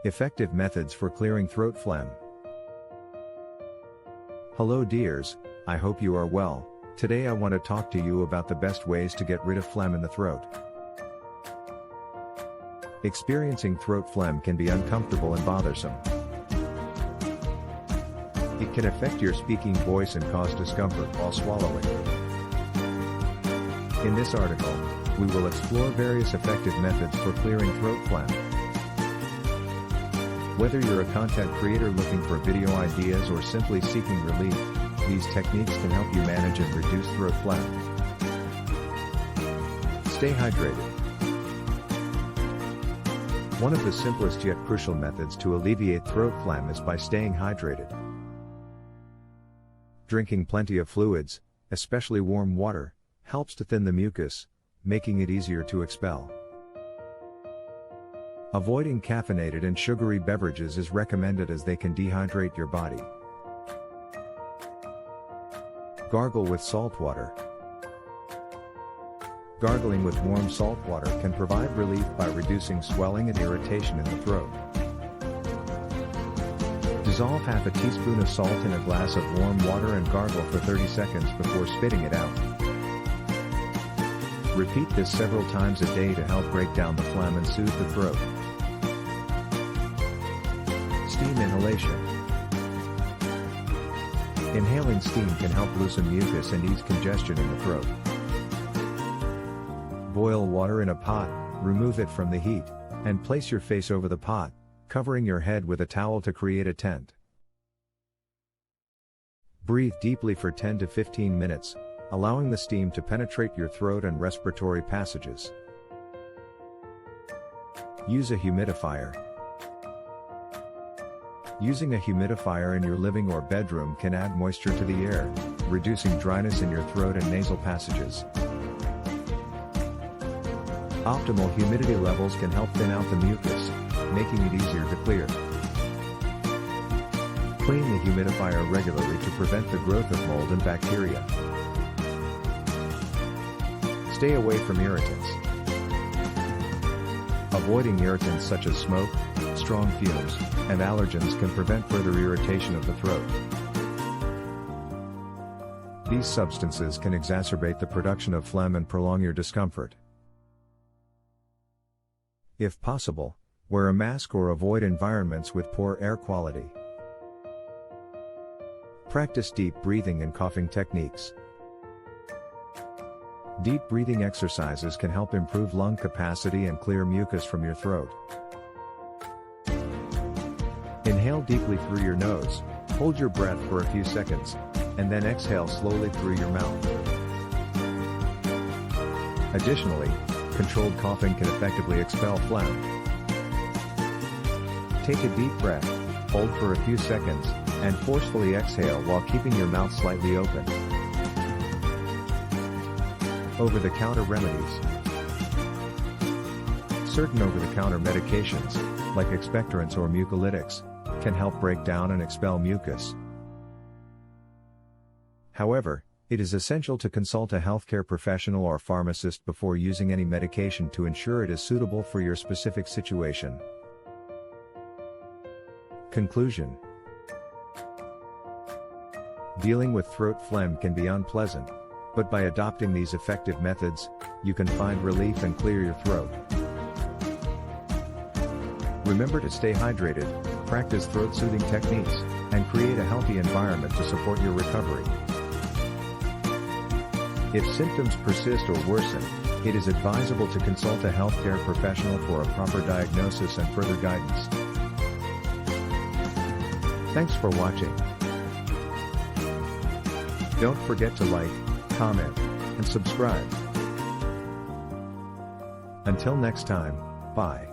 Effective methods for clearing throat phlegm. Hello dears, I hope you are well. Today I want to talk to you about the best ways to get rid of phlegm in the throat. Experiencing throat phlegm can be uncomfortable and bothersome. It can affect your speaking voice and cause discomfort while swallowing. In this article, we will explore various effective methods for clearing throat phlegm. Whether you're a content creator looking for video ideas or simply seeking relief, these techniques can help you manage and reduce throat phlegm. Stay hydrated. One of the simplest yet crucial methods to alleviate throat phlegm is by staying hydrated. Drinking plenty of fluids, especially warm water, helps to thin the mucus, making it easier to expel. Avoiding caffeinated and sugary beverages is recommended as they can dehydrate your body. Gargle with salt water. Gargling with warm salt water can provide relief by reducing swelling and irritation in the throat. Dissolve half a teaspoon of salt in a glass of warm water and gargle for 30 seconds before spitting it out. Repeat this several times a day to help break down the phlegm and soothe the throat. Steam inhalation. Inhaling steam can help loosen mucus and ease congestion in the throat. Boil water in a pot, remove it from the heat, and place your face over the pot, covering your head with a towel to create a tent. Breathe deeply for 10 to 15 minutes, allowing the steam to penetrate your throat and respiratory passages. Use a humidifier. Using a humidifier in your living or bedroom can add moisture to the air, reducing dryness in your throat and nasal passages. Optimal humidity levels can help thin out the mucus, making it easier to clear. Clean the humidifier regularly to prevent the growth of mold and bacteria. Stay away from irritants. Avoiding irritants such as smoke, strong fumes, and allergens can prevent further irritation of the throat. These substances can exacerbate the production of phlegm and prolong your discomfort. If possible, wear a mask or avoid environments with poor air quality. Practice deep breathing and coughing techniques. Deep breathing exercises can help improve lung capacity and clear mucus from your throat. Inhale deeply through your nose, hold your breath for a few seconds, and then exhale slowly through your mouth. Additionally, controlled coughing can effectively expel phlegm. Take a deep breath, hold for a few seconds, and forcefully exhale while keeping your mouth slightly open. Over-the-counter remedies. Certain over-the-counter medications, like expectorants or mucolytics, can help break down and expel mucus. However, it is essential to consult a healthcare professional or pharmacist before using any medication to ensure it is suitable for your specific situation. Conclusion. Dealing with throat phlegm can be unpleasant, but by adopting these effective methods, you can find relief and clear your throat. Remember to stay hydrated, practice throat-soothing techniques, and create a healthy environment to support your recovery. If symptoms persist or worsen, it is advisable to consult a healthcare professional for a proper diagnosis and further guidance. Thanks for watching. Don't forget to like, comment, and subscribe. Until next time, bye.